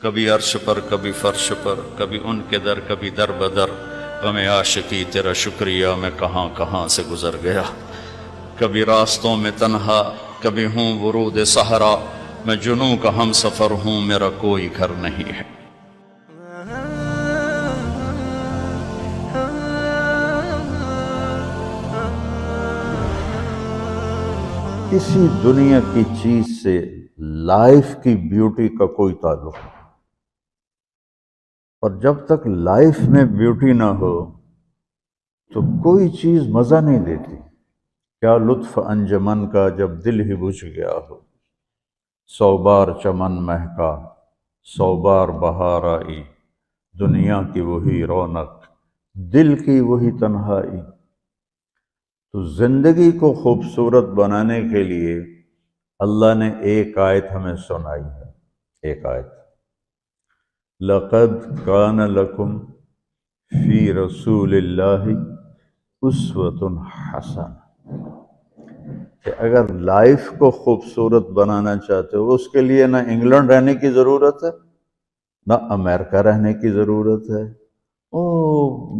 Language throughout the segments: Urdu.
کبھی عرش پر کبھی فرش پر، کبھی ان کے در کبھی در بدر، غم عاشقی تیرا شکریہ میں کہاں کہاں سے گزر گیا، کبھی راستوں میں تنہا کبھی ہوں ورود صحرا، میں جنوں کا ہم سفر ہوں میرا کوئی گھر نہیں ہے۔ کسی دنیا کی چیز سے لائف کی بیوٹی کا کوئی تعلق نہیں، اور جب تک لائف میں بیوٹی نہ ہو تو کوئی چیز مزہ نہیں دیتی۔ کیا لطف انجمن کا جب دل ہی بجھ گیا ہو، 100 بار چمن مہکا 100 بار بہار آئی، دنیا کی وہی رونق دل کی وہی تنہائی۔ تو زندگی کو خوبصورت بنانے کے لیے اللہ نے ایک آیت ہمیں سنائی ہے، ایک آیت، لَقَدْ كَانَ لَكُمْ فِي رَسُولِ اللَّهِ أُسْوَةٌ حَسَنَةٌ، کہ اگر لائف کو خوبصورت بنانا چاہتے ہو اس کے لیے نہ انگلینڈ رہنے کی ضرورت ہے نہ امریکہ رہنے کی ضرورت ہے۔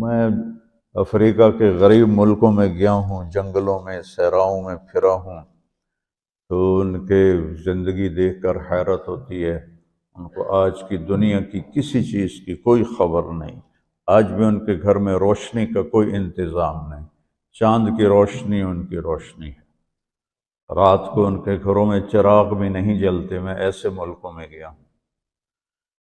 میں افریقہ کے غریب ملکوں میں گیا ہوں، جنگلوں میں صحراؤں میں پھرا ہوں، تو ان کے زندگی دیکھ کر حیرت ہوتی ہے۔ ان کو آج کی دنیا کی کسی چیز کی کوئی خبر نہیں، آج بھی ان کے گھر میں روشنی کا کوئی انتظام نہیں، چاند کی روشنی ان کی روشنی ہے، رات کو ان کے گھروں میں چراغ بھی نہیں جلتے۔ میں ایسے ملکوں میں گیا ہوں۔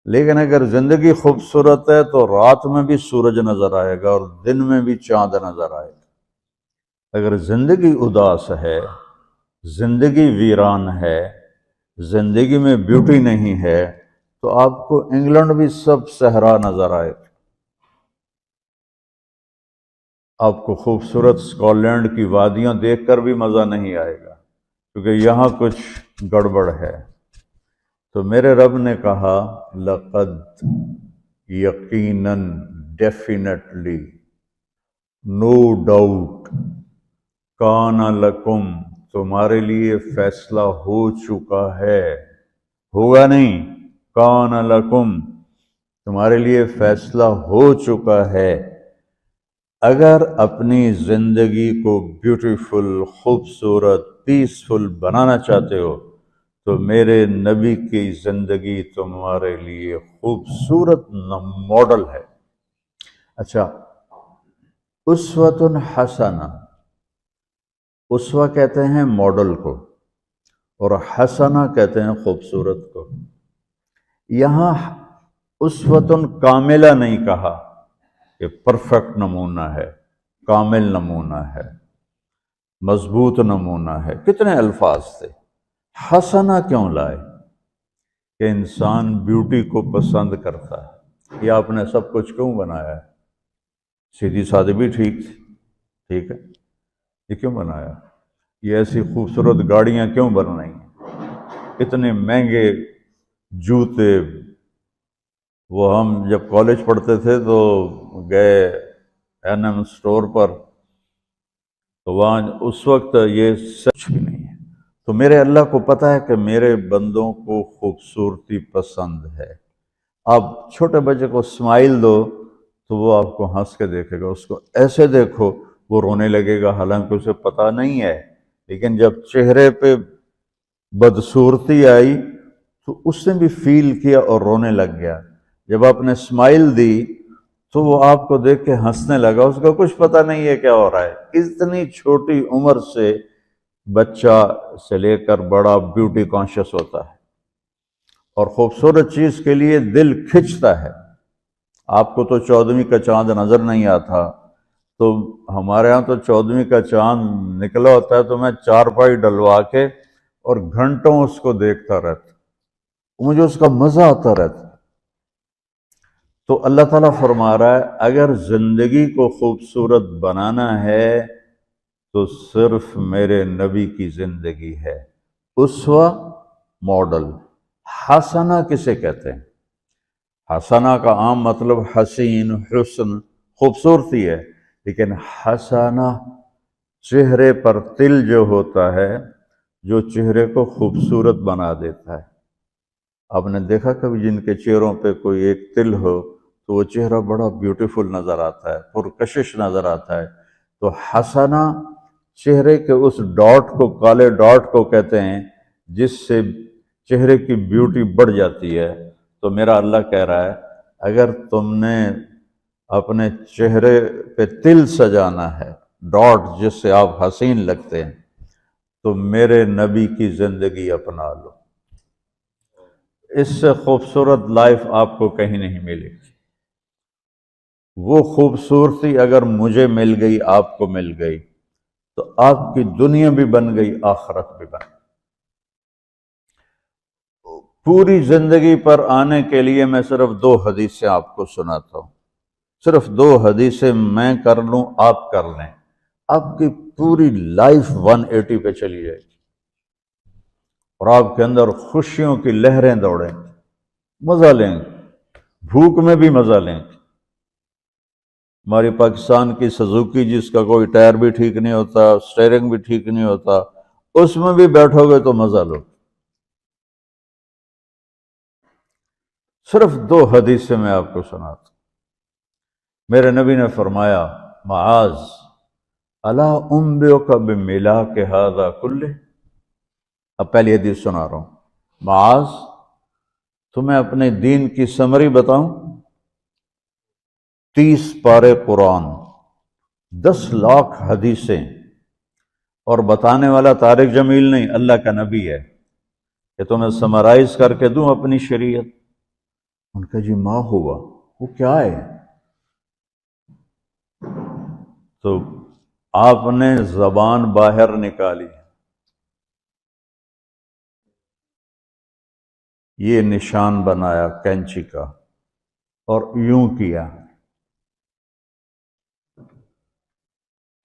لیکن اگر زندگی خوبصورت ہے تو رات میں بھی سورج نظر آئے گا اور دن میں بھی چاند نظر آئے گا۔ اگر زندگی اداس ہے، زندگی ویران ہے، زندگی میں بیوٹی نہیں ہے، تو آپ کو انگلینڈ بھی سب صحرا نظر آئے گا۔ آپ کو خوبصورت اسکاٹ لینڈ کی وادیاں دیکھ کر بھی مزہ نہیں آئے گا، کیونکہ یہاں کچھ گڑبڑ ہے۔ تو میرے رب نے کہا لقد، یقیناً، ڈیفینیٹلی، نو ڈاؤٹ، کان لکم، تمہارے لیے فیصلہ ہو چکا ہے، ہوگا نہیں، کان لکم، تمہارے لیے فیصلہ ہو چکا ہے۔ اگر اپنی زندگی کو بیوٹیفل، خوبصورت، پیسفل بنانا چاہتے ہو تو میرے نبی کی زندگی تمہارے لیے خوبصورت ماڈل ہے۔ اچھا، اسوۃ حسنہ، اسوہ کہتے ہیں ماڈل کو اور حسنہ کہتے ہیں خوبصورت کو۔ یہاں اسوۃ کاملہ نہیں کہا کہ پرفیکٹ نمونہ ہے، کامل نمونہ ہے، مضبوط نمونہ ہے، کتنے الفاظ تھے۔ حسنہ کیوں لائے؟ کہ انسان بیوٹی کو پسند کرتا ہے۔ یہ آپ نے سب کچھ کیوں بنایا ہے؟ سیدھی سادی بھی ٹھیک ہے، یہ کیوں بنایا؟ یہ ایسی خوبصورت گاڑیاں کیوں بن رہی ہیں؟ اتنے مہنگے جوتے، وہ ہم جب کالج پڑھتے تھے تو گئے این اسٹور پر، تو وہاں اس وقت یہ سچ بھی نہیں ہے۔ تو میرے اللہ کو پتہ ہے کہ میرے بندوں کو خوبصورتی پسند ہے۔ آپ چھوٹے بچے کو اسمائل دو تو وہ آپ کو ہنس کے دیکھے گا، اس کو ایسے دیکھو وہ رونے لگے گا، حالانکہ اسے پتہ نہیں ہے، لیکن جب چہرے پہ بدصورتی آئی تو اس نے بھی فیل کیا اور رونے لگ گیا۔ جب آپ نے اسمائل دی تو وہ آپ کو دیکھ کے ہنسنے لگا، اس کو کچھ پتہ نہیں ہے کیا ہو رہا ہے۔ اتنی چھوٹی عمر سے بچہ سے لے کر بڑا بیوٹی کانشیس ہوتا ہے اور خوبصورت چیز کے لیے دل کھنچتا ہے۔ آپ کو تو 14ویں کا چاند نظر نہیں آتا، تو ہمارے ہاں تو 14ویں کا چاند نکلا ہوتا ہے تو میں چارپائی ڈلوا کے اور گھنٹوں اس کو دیکھتا رہتا، مجھے اس کا مزہ آتا رہتا۔ تو اللہ تعالیٰ فرما رہا ہے اگر زندگی کو خوبصورت بنانا ہے تو صرف میرے نبی کی زندگی ہے۔ اسوہ ماڈل۔ حسنہ کسے کہتے ہیں؟ حسنہ کا عام مطلب حسین، حسن، خوبصورتی ہے، لیکن حسنہ چہرے پر تل جو ہوتا ہے، جو چہرے کو خوبصورت بنا دیتا ہے۔ آپ نے دیکھا کبھی جن کے چہروں پہ کوئی ایک تل ہو تو وہ چہرہ بڑا بیوٹیفل نظر آتا ہے، پرکشش نظر آتا ہے. تو حسنہ چہرے کے اس ڈاٹ کو، کالے ڈاٹ کو کہتے ہیں جس سے چہرے کی بیوٹی بڑھ جاتی ہے. تو میرا اللہ کہہ رہا ہے اگر تم نے اپنے چہرے پہ تل سجانا ہے، ڈاٹ جس سے آپ حسین لگتے ہیں، تو میرے نبی کی زندگی اپنا لو. اس سے خوبصورت لائف آپ کو کہیں نہیں ملے گی. وہ خوبصورتی اگر مجھے مل گئی، آپ کو مل گئی، تو آپ کی دنیا بھی بن گئی، آخرت بھی بن گئی. پوری زندگی پر آنے کے لیے میں صرف 2 حدیثیں آپ کو سناتا ہوں. صرف 2 حدیثیں میں کر لوں، آپ کر لیں، آپ کی پوری لائف 180 پہ چلی جائے گی اور آپ کے اندر خوشیوں کی لہریں دوڑیں، مزہ لیں گے، بھوک میں بھی مزہ لیں گے. ہماری پاکستان کی سزوکی جس کا کوئی ٹائر بھی ٹھیک نہیں ہوتا، سٹیئرنگ بھی ٹھیک نہیں ہوتا، اس میں بھی بیٹھو گے تو مزہ لو. صرف 2 حدیثیں میں آپ کو سناتا ہوں. میرے نبی نے فرمایا معاذ الا انبئک بملاک ھذا کلہ. اب پہلی حدیث سنا رہا ہوں. معاذ تمہیں اپنے دین کی سمری بتاؤں؟ 30 پارے قرآن، 10 لاکھ حدیثیں، اور بتانے والا طارق جمیل نہیں، اللہ کا نبی ہے، کہ تمہیں سمرائز کر کے دوں اپنی شریعت. ان کا جی ما ہوا، وہ کیا ہے؟ تو آپ نے زبان باہر نکالی، یہ نشان بنایا کینچی کا اور یوں کیا،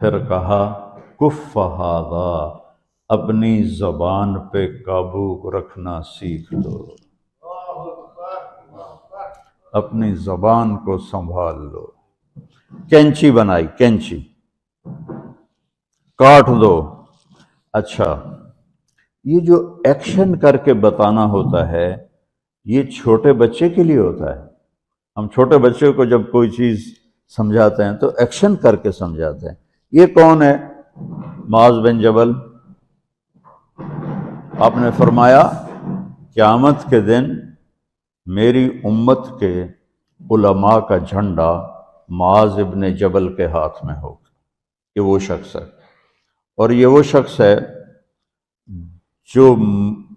پھر کہا کف ھذا، اپنی زبان پہ قابو رکھنا سیکھ لو، اپنی زبان کو سنبھال لو. کینچی بنائی، کینچی کاٹ دو. اچھا، یہ جو ایکشن کر کے بتانا ہوتا ہے یہ چھوٹے بچے کے لیے ہوتا ہے. ہم چھوٹے بچے کو جب کوئی چیز سمجھاتے ہیں تو ایکشن کر کے سمجھاتے ہیں. یہ کون ہے؟ معاذ بن جبل. آپ نے فرمایا قیامت کے دن میری امت کے علماء کا جھنڈا معاذ ابن جبل کے ہاتھ میں ہوگا. یہ وہ شخص ہے، اور یہ وہ شخص ہے جو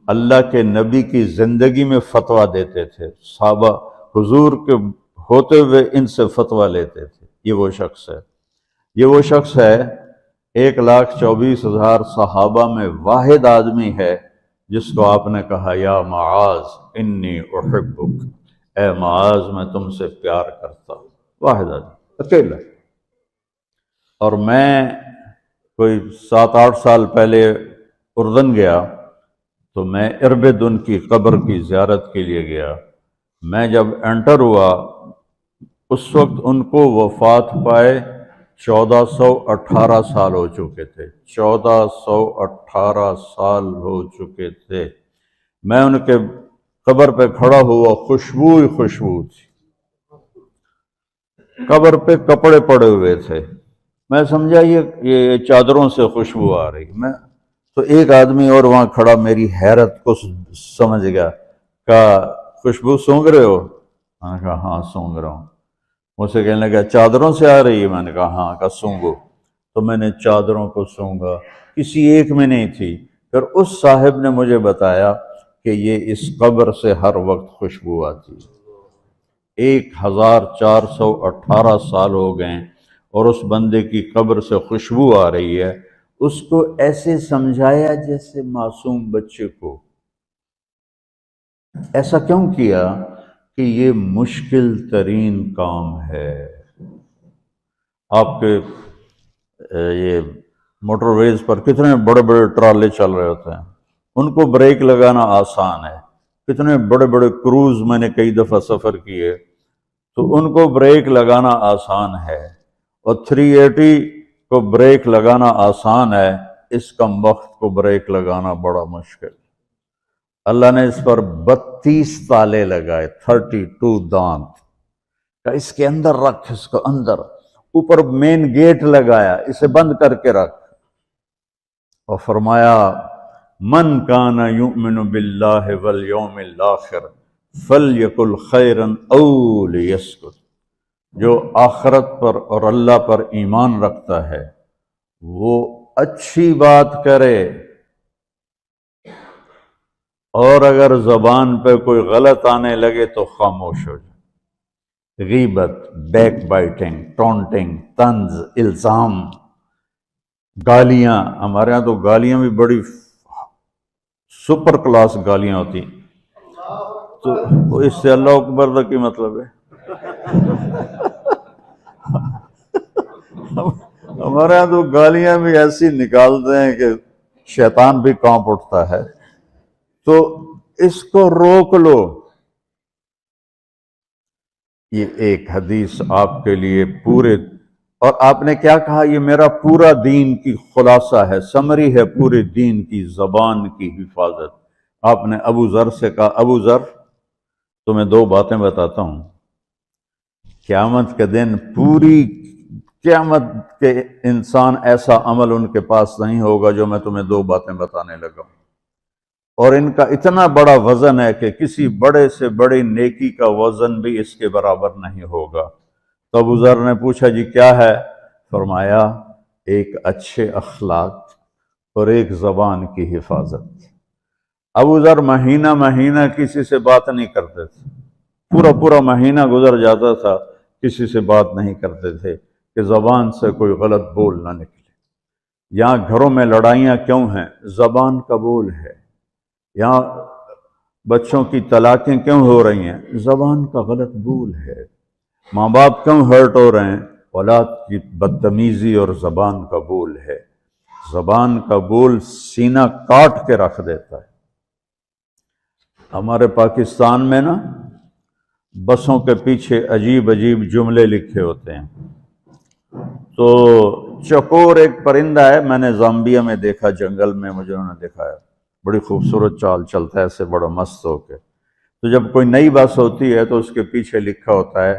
اللہ کے نبی کی زندگی میں فتویٰ دیتے تھے. صحابہ حضور کے ہوتے ہوئے ان سے فتویٰ لیتے تھے. یہ وہ شخص ہے. یہ وہ شخص ہے 1,24,000 صحابہ میں واحد آدمی ہے جس کو آپ نے کہا یا معاذ انی احبک، اے معاذ میں تم سے پیار کرتا ہوں. واحد آدمی، اکیلا. اور میں کوئی 7-8 سال پہلے اردن گیا تو میں اربد ان کی قبر کی زیارت کے لیے گیا. میں جب انٹر ہوا اس وقت ان کو وفات پائے 1418 سال ہو چکے تھے. 1418 سال ہو چکے تھے. میں ان کے قبر پہ کھڑا ہوا، خوشبو ہی خوشبو تھی. قبر پہ کپڑے پڑے ہوئے تھے. میں سمجھا یہ چادروں سے خوشبو آ رہی. میں تو ایک آدمی اور وہاں کھڑا میری حیرت کو سمجھ گیا. کہا خوشبو سونگھ رہے ہو؟ میں نے کہا ہاں سونگھ رہا ہوں. مجھ سے کہنے لگا چادروں سے آ رہی ہے؟ میں نے کہا ہاں. کہا سونگو. تو میں نے چادروں کو سونگا، کسی ایک میں نہیں تھی. پھر اس صاحب نے مجھے بتایا کہ یہ اس قبر سے ہر وقت خوشبو آتی ہے. 1418 سال ہو گئے اور اس بندے کی قبر سے خوشبو آ رہی ہے. اس کو ایسے سمجھایا جیسے معصوم بچے کو. ایسا کیوں کیا؟ کہ یہ مشکل ترین کام ہے. آپ کے یہ موٹر ویز پر کتنے بڑے بڑے ٹرالے چل رہے ہوتے ہیں، ان کو بریک لگانا آسان ہے. کتنے بڑے بڑے کروز میں نے کئی دفعہ سفر کیے تو ان کو بریک لگانا آسان ہے، اور 380 کو بریک لگانا آسان ہے، اس کم وقت کو بریک لگانا بڑا مشکل. اللہ نے اس پر 32 تالے لگائے، 32 دانت کا، اس کے اندر رکھ، اس کو اندر، اوپر مین گیٹ لگایا، اسے بند کر کے رکھ، اور فرمایا من کان یؤمن باللہ والیوم الآخر فلیقل خیرا او لیسکت، جو آخرت پر اور اللہ پر ایمان رکھتا ہے وہ اچھی بات کرے، اور اگر زبان پہ کوئی غلط آنے لگے تو خاموش ہو جائے۔ غیبت، بیک بائٹنگ، ٹونٹنگ، طنز، الزام، گالیاں، ہمارے ہاں تو گالیاں بھی بڑی سپر کلاس گالیاں ہوتی ہیں، تو اس سے اللہ اکبر کا کی مطلب ہے؟ ہمارے ہاں تو گالیاں بھی ایسی نکالتے ہیں کہ شیطان بھی کانپ اٹھتا ہے، تو اس کو روک لو۔ یہ ایک حدیث آپ کے لیے پورے، اور آپ نے کیا کہا؟ یہ میرا پورا دین کی خلاصہ ہے، سمری ہے پورے دین کی، زبان کی حفاظت۔ آپ نے ابو ذر سے کہا، ابو ذر تمہیں 2 باتیں بتاتا ہوں، قیامت کے دن پوری قیامت کے انسان ایسا عمل ان کے پاس نہیں ہوگا جو میں تمہیں 2 باتیں بتانے لگا ہوں، اور ان کا اتنا بڑا وزن ہے کہ کسی بڑے سے بڑی نیکی کا وزن بھی اس کے برابر نہیں ہوگا۔ تو ابو ذر نے پوچھا جی کیا ہے؟ فرمایا ایک اچھے اخلاق اور ایک زبان کی حفاظت۔ ابو ذر مہینہ مہینہ کسی سے بات نہیں کرتے تھے، پورا مہینہ گزر جاتا تھا کسی سے بات نہیں کرتے تھے کہ زبان سے کوئی غلط بول نہ نکلے۔ یہاں گھروں میں لڑائیاں کیوں ہیں؟ زبان کا بول ہے۔ یہاں بچوں کی طلاقیں کیوں ہو رہی ہیں؟ زبان کا غلط بول ہے۔ ماں باپ کیوں ہرٹ ہو رہے ہیں؟ اولاد کی بدتمیزی اور زبان کا بول ہے۔ زبان کا بول سینہ کاٹ کے رکھ دیتا ہے۔ ہمارے پاکستان میں نا بسوں کے پیچھے عجیب جملے لکھے ہوتے ہیں۔ تو چکور ایک پرندہ ہے، میں نے زامبیا میں دیکھا، جنگل میں مجھے انہوں نے دکھایا، بڑی خوبصورت چال چلتا ہے ایسے بڑا مست ہو کے۔ تو جب کوئی نئی بس ہوتی ہے تو اس کے پیچھے لکھا ہوتا ہے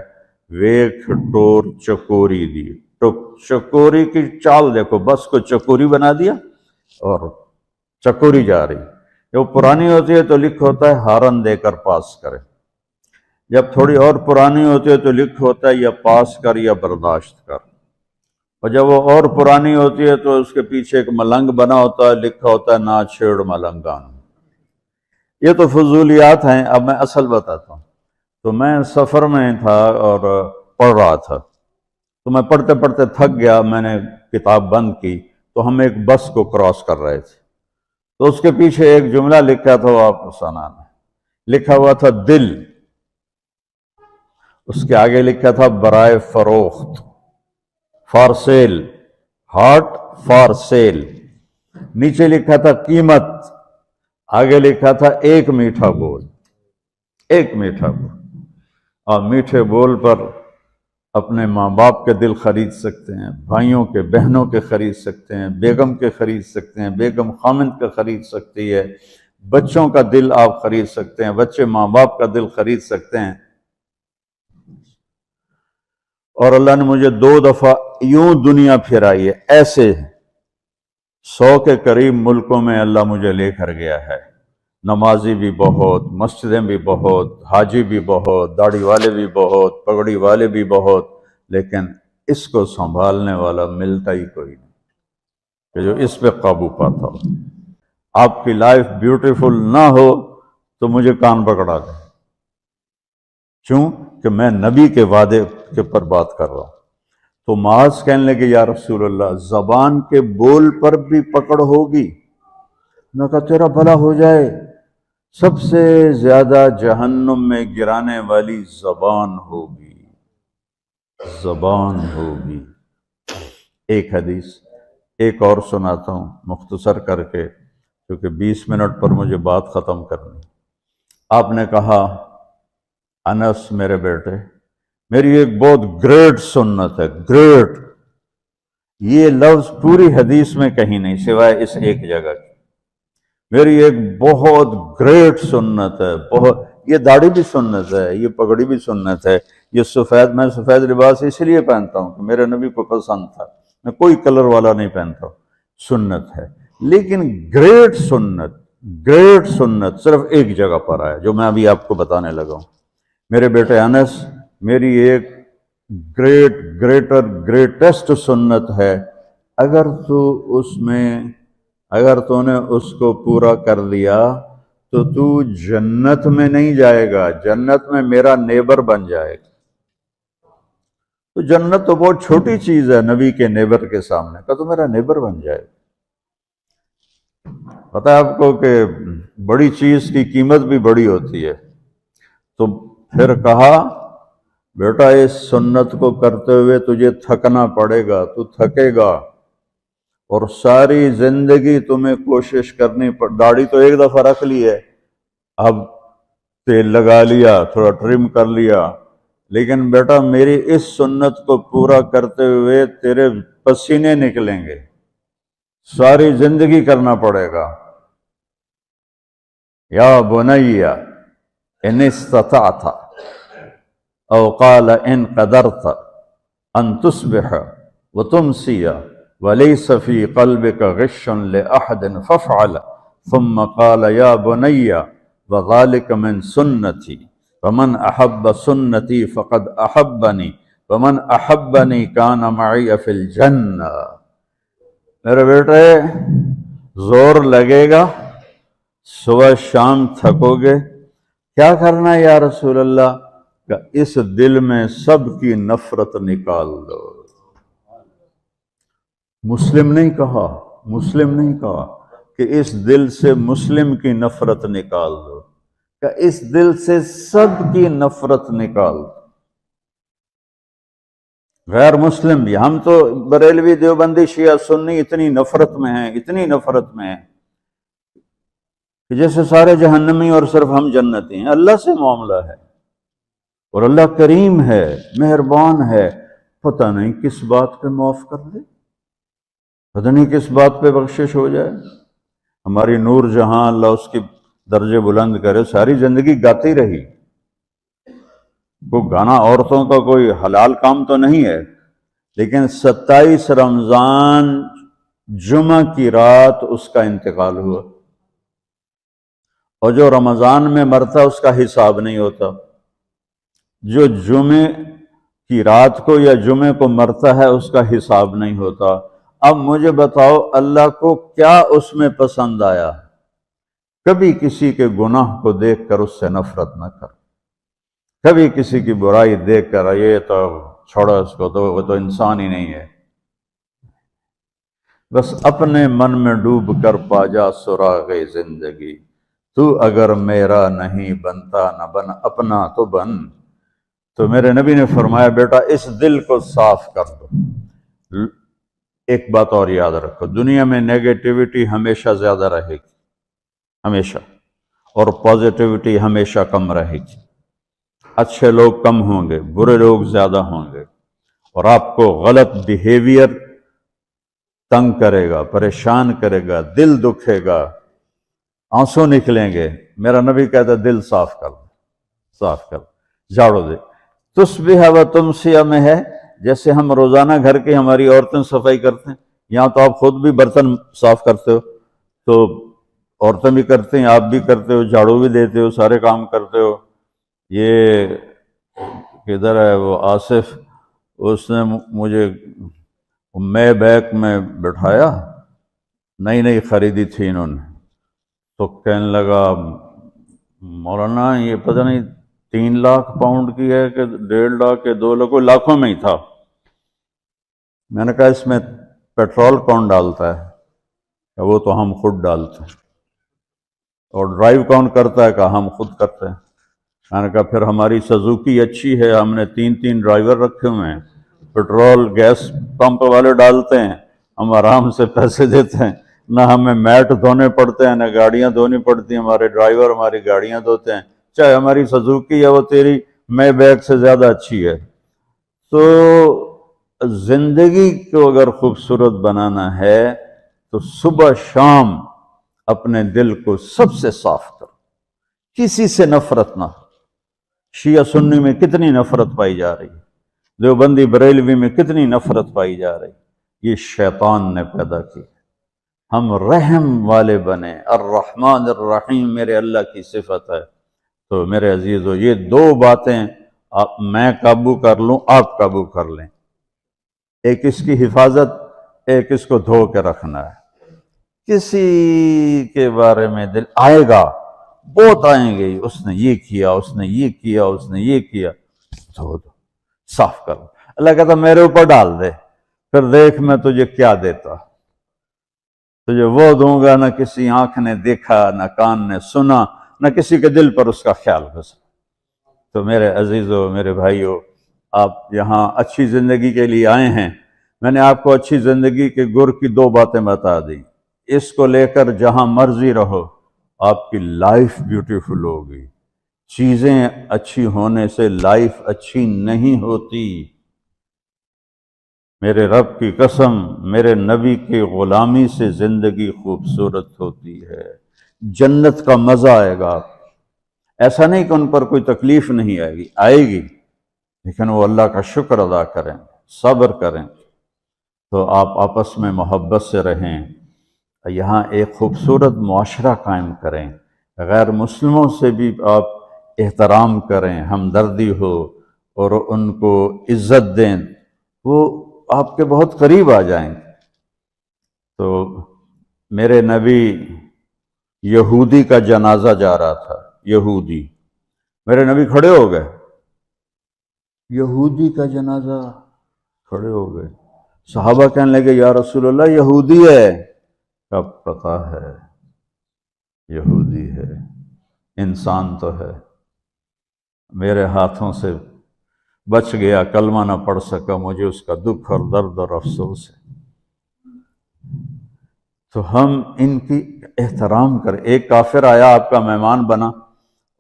ویک ٹور چکوری دی، تو چکوری کی چال دیکھو، بس کو چکوری بنا دیا اور چکوری جا رہی۔ جب پرانی ہوتی ہے تو لکھا ہوتا ہے ہارن دے کر پاس کرے، جب تھوڑی اور پرانی ہوتی ہے تو لکھا ہوتا ہے یا پاس کر یا برداشت کر، اور جب وہ اور پرانی ہوتی ہے تو اس کے پیچھے ایک ملنگ بنا ہوتا ہے، لکھا ہوتا ہے نا چھیڑ ملنگان۔ یہ تو فضولیات ہیں، اب میں اصل بتاتا ہوں۔ تو میں سفر میں تھا اور پڑھ رہا تھا، تو میں پڑھتے پڑھتے تھک گیا، میں نے کتاب بند کی، تو ہم ایک بس کو کراس کر رہے تھے، تو اس کے پیچھے ایک جملہ لکھا تھا، وہ آپ کو سنانا ہے۔ لکھا ہوا تھا دل، اس کے آگے لکھا تھا برائے فروخت، for sale, heart for sale. نیچے لکھا تھا قیمت، آگے لکھا تھا ایک میٹھا بول، ایک میٹھا بول۔ اور میٹھے بول پر اپنے ماں باپ کے دل خرید سکتے ہیں، بھائیوں کے، بہنوں کے خرید سکتے ہیں، بیگم کے خرید سکتے ہیں، بیگم خامند کا خرید سکتی ہے، بچوں کا دل آپ خرید سکتے ہیں، بچے ماں باپ کا دل خرید سکتے ہیں۔ اور اللہ نے مجھے 2 دفعہ یوں دنیا پھرائی ہے، ایسے 100 کے قریب ملکوں میں اللہ مجھے لے کر گیا ہے۔ نمازی بھی بہت، مسجدیں بھی بہت، حاجی بھی بہت، داڑھی والے بھی بہت، پگڑی والے بھی بہت، لیکن اس کو سنبھالنے والا ملتا ہی کوئی نہیں کہ جو اس پہ قابو پاتا ہو۔ آپ کی لائف بیوٹیفل نہ ہو تو مجھے کان پکڑا دیں، کیوں کہ میں نبی کے وعدے کے پر بات کر رہا ہوں۔ تو معاذ کہنے لگے یا رسول اللہ زبان کے بول پر بھی پکڑ ہوگی؟ میں کہا تیرا بھلا ہو جائے، سب سے زیادہ جہنم میں گرانے والی زبان ہوگی، زبان ہوگی۔ ایک حدیث ایک اور سناتا ہوں مختصر کر کے، کیونکہ 20 منٹ پر مجھے بات ختم کرنی۔ آپ نے کہا انس میرے بیٹے، میری ایک بہت گریٹ سنت ہے، گریٹ، یہ لفظ پوری حدیث میں کہیں نہیں سوائے اس ایک جگہ کی۔ میری ایک بہت گریٹ سنت ہے، بہت، یہ داڑھی بھی سنت ہے، یہ پگڑی بھی سنت ہے، یہ سفید، میں سفید لباس اس لیے پہنتا ہوں کہ میرے نبی کو پسند تھا، میں کوئی کلر والا نہیں پہنتا، سنت ہے۔ لیکن گریٹ سنت صرف ایک جگہ پر ہے جو میں ابھی آپ کو بتانے لگا ہوں۔ میرے بیٹے انس، میری ایک گریٹسٹ سنت ہے، اگر تو نے اس کو پورا کر لیا تو جنت میں نہیں جائے گا، جنت میں میرا نیبر بن جائے گا۔ تو جنت تو بہت چھوٹی چیز ہے نبی کے نیبر کے سامنے، کہ تو میرا نیبر بن جائے گا۔ پتہ ہے آپ کو کہ بڑی چیز کی قیمت بھی بڑی ہوتی ہے۔ تو پھر کہا بیٹا اس سنت کو کرتے ہوئے تجھے تھکنا پڑے گا، تو تھکے گا، اور ساری زندگی تمہیں کوشش کرنی داڑھی تو ایک دفعہ رکھ لی ہے، اب تیل لگا لیا، تھوڑا ٹرم کر لیا، لیکن بیٹا میری اس سنت کو پورا کرتے ہوئے تیرے پسینے نکلیں گے، ساری زندگی کرنا پڑے گا۔ یا بنی ان استطعت او قال ان قدرت ان تصبح وتمسی وليس في قلبك غش لأحد فافعل، ثم قال يا بني وذلك من سنتي ومن أحب سنتي فقد أحبني ومن أحبني كان معي في الجنة۔ میرے بیٹے زور لگے گا، صبح شام تھکو گے، کیا کرنا ہے یا رسول اللہ؟ کہ اس دل میں سب کی نفرت نکال دو۔ مسلم نہیں کہا کہ اس دل سے مسلم کی نفرت نکال دو، کہ اس دل سے سب کی نفرت نکال دو، غیر مسلم بھی۔ ہم تو بریلوی، دیوبندی، شیعہ، سنی اتنی نفرت میں ہیں کہ جیسے سارے جہنمی اور صرف ہم جنتی ہیں۔ اللہ سے معاملہ ہے، اور اللہ کریم ہے، مہربان ہے، پتہ نہیں کس بات پہ معاف کر دے، پتہ نہیں کس بات پہ بخشش ہو جائے۔ ہماری نور جہاں، اللہ اس کی درجے بلند کرے، ساری زندگی گاتی رہی۔ وہ گانا عورتوں کا کوئی حلال کام تو نہیں ہے، لیکن 27 رمضان جمعہ کی رات اس کا انتقال ہوا، اور جو رمضان میں مرتا اس کا حساب نہیں ہوتا، جو جمعے کی رات کو یا جمعے کو مرتا ہے اس کا حساب نہیں ہوتا۔ اب مجھے بتاؤ اللہ کو کیا اس میں پسند آیا؟ کبھی کسی کے گناہ کو دیکھ کر اس سے نفرت نہ کر، کبھی کسی کی برائی دیکھ کر یہ تو چھوڑو اس کو، تو وہ تو انسان ہی نہیں ہے۔ بس اپنے من میں ڈوب کر پا جا سراغ زندگی، تو اگر میرا نہیں بنتا نہ بن اپنا تو بن۔ تو میرے نبی نے فرمایا بیٹا اس دل کو صاف کر دو۔ ایک بات اور یاد رکھو، دنیا میں نیگیٹیوٹی ہمیشہ زیادہ رہے گی، ہمیشہ، اور پازیٹیوٹی ہمیشہ کم رہے گی۔ اچھے لوگ کم ہوں گے، برے لوگ زیادہ ہوں گے، اور آپ کو غلط بیہیویئر تنگ کرے گا، پریشان کرے گا، دل دکھے گا، آنسو نکلیں گے۔ میرا نبی کہتا ہے دل صاف کر، جھاڑو دے۔ تصبح و تمسیہ میں ہے، جیسے ہم روزانہ گھر کی ہماری عورتیں صفائی کرتے ہیں، یہاں تو آپ خود بھی برتن صاف کرتے ہو، تو عورتیں بھی کرتے ہیں، آپ بھی کرتے ہو، جھاڑو بھی دیتے ہو، سارے کام کرتے ہو۔ یہ کدھر ہے وہ آصف، اس نے مجھے میں بیک میں بٹھایا، نئی خریدی تھی انہوں نے، تو کہنے لگا مولانا یہ پتہ نہیں 3 لاکھ پاؤنڈ کی ہے کہ 1.5 لاکھ کے 2 لاکھ، کوئی لاکھوں میں ہی تھا۔ میں نے کہا اس میں پیٹرول کون ڈالتا ہے؟ کہ وہ تو ہم خود ڈالتے ہیں۔ اور ڈرائیو کون کرتا ہے؟ کہ ہم خود کرتے ہیں۔ میں نے کہا پھر ہماری سزوکی اچھی ہے، ہم نے 3 ڈرائیور رکھے ہوئے ہیں، پیٹرول گیس پمپ والے ڈالتے ہیں، ہم آرام سے پیسے دیتے ہیں، نہ ہمیں میٹ دھونے پڑتے ہیں، نہ گاڑیاں دھونی پڑتی ہیں، ہمارے ڈرائیور ہماری گاڑیاں دھوتے ہیں، چاہے ہماری سزوکی ہے وہ تیری میں بیگ سے زیادہ اچھی ہے۔ تو زندگی کو اگر خوبصورت بنانا ہے تو صبح شام اپنے دل کو سب سے صاف کرو، کسی سے نفرت نہ ہو۔ شیعہ سنی میں کتنی نفرت پائی جا رہی ہے، دیوبندی بریلوی میں کتنی نفرت پائی جا رہی، یہ شیطان نے پیدا کی۔ ہم رحم والے بنیں، الرحمن الرحیم میرے اللہ کی صفت ہے۔ تو میرے عزیزو، یہ دو باتیں میں قابو کر لوں، آپ قابو کر لیں، ایک اس کی حفاظت، ایک اس کو دھو کے رکھنا ہے۔ کسی کے بارے میں دل آئے گا، بہت آئیں گے، اس نے یہ کیا، اس نے یہ کیا، اس نے یہ کیا، دھو دو، صاف کرو۔ اللہ کہتا میرے اوپر ڈال دے، پھر دیکھ میں تجھے کیا دیتا، تجھے وہ دوں گا نہ کسی آنکھ نے دیکھا، نہ کان نے سنا، نہ کسی کے دل پر اس کا خیال گزرا۔ تو میرے عزیزو، میرے بھائیو، آپ یہاں اچھی زندگی کے لیے آئے ہیں۔ میں نے آپ کو اچھی زندگی کے گر کی دو باتیں بتا دی، اس کو لے کر جہاں مرضی رہو، آپ کی لائف بیوٹیفل ہوگی۔ چیزیں اچھی ہونے سے لائف اچھی نہیں ہوتی۔ میرے رب کی قسم، میرے نبی کی غلامی سے زندگی خوبصورت ہوتی ہے، جنت کا مزہ آئے گا۔ ایسا نہیں کہ ان پر کوئی تکلیف نہیں آئے گی، آئے گی، لیکن وہ اللہ کا شکر ادا کریں، صبر کریں۔ تو آپ آپس میں محبت سے رہیں، یہاں ایک خوبصورت معاشرہ قائم کریں، غیر مسلموں سے بھی آپ احترام کریں، ہمدردی ہو اور ان کو عزت دیں، وہ آپ کے بہت قریب آ جائیں گے۔ تو میرے نبی یہودی کا جنازہ جا رہا تھا، یہودی، میرے نبی کھڑے ہو گئے، یہودی کا جنازہ، کھڑے ہو گئے۔ صحابہ کہنے لگے یا رسول اللہ یہودی ہے، کب پتہ ہے یہودی ہے، انسان تو ہے، میرے ہاتھوں سے بچ گیا، کلمہ نہ پڑھ سکا، مجھے اس کا دکھ اور درد اور افسوس ہے۔ تو ہم ان کی احترام کریں۔ ایک کافر آیا، آپ کا مہمان بنا،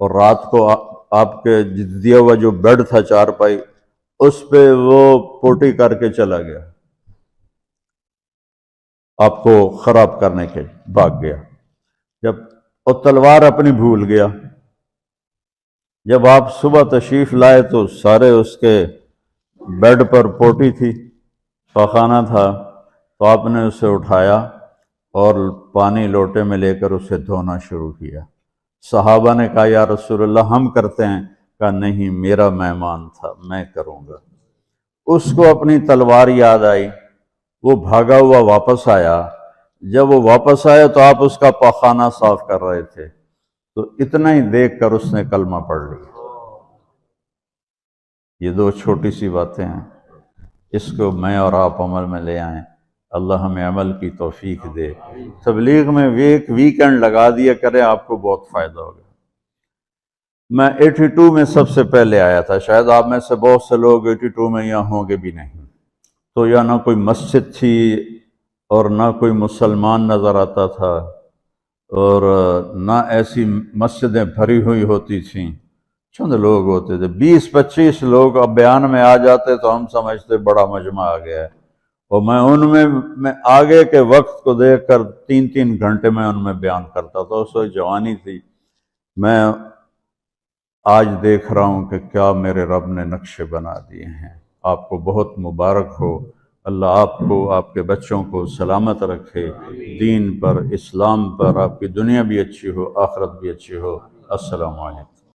اور رات کو آپ کے دیا ہوا جو بیڈ تھا چارپائی، اس پہ وہ پوٹی کر کے چلا گیا، آپ کو خراب کرنے کے بھاگ گیا، جب وہ تلوار اپنی بھول گیا۔ جب آپ صبح تشریف لائے تو سارے اس کے بیڈ پر پوٹی تھی، پاخانہ تھا، تو آپ نے اسے اٹھایا اور پانی لوٹے میں لے کر اسے دھونا شروع کیا۔ صحابہ نے کہا یا رسول اللہ ہم کرتے ہیں، کہا نہیں، میرا مہمان تھا، میں کروں گا۔ اس کو اپنی تلوار یاد آئی، وہ بھاگا ہوا واپس آیا۔ جب وہ واپس آیا تو آپ اس کا پاخانہ صاف کر رہے تھے، تو اتنا ہی دیکھ کر اس نے کلمہ پڑھ لیا۔ یہ دو چھوٹی سی باتیں ہیں، اس کو میں اور آپ عمل میں لے آئیں، اللہ ہمیں عمل کی توفیق دے۔ تبلیغ میں ایک ویکنڈ لگا دیا کریں، آپ کو بہت فائدہ ہوگا۔ میں 82 میں سب سے پہلے آیا تھا، شاید آپ میں سے بہت سے لوگ 82 میں یہاں ہوں گے بھی نہیں۔ تو یہاں نہ کوئی مسجد تھی اور نہ کوئی مسلمان نظر آتا تھا، اور نہ ایسی مسجدیں بھری ہوئی ہوتی تھیں، چند لوگ ہوتے تھے، 20-25 لوگ اب بیان میں آ جاتے تو ہم سمجھتے بڑا مجمع آ گیا ہے، اور میں ان میں آگے کے وقت کو دیکھ کر 3 گھنٹے میں ان میں بیان کرتا تھا۔ اس وقت جوانی تھی۔ میں آج دیکھ رہا ہوں کہ کیا میرے رب نے نقشے بنا دیے ہیں۔ آپ کو بہت مبارک ہو، اللہ آپ کو، آپ کے بچوں کو سلامت رکھے، دین پر، اسلام پر، آپ کی دنیا بھی اچھی ہو، آخرت بھی اچھی ہو۔ السلام علیکم۔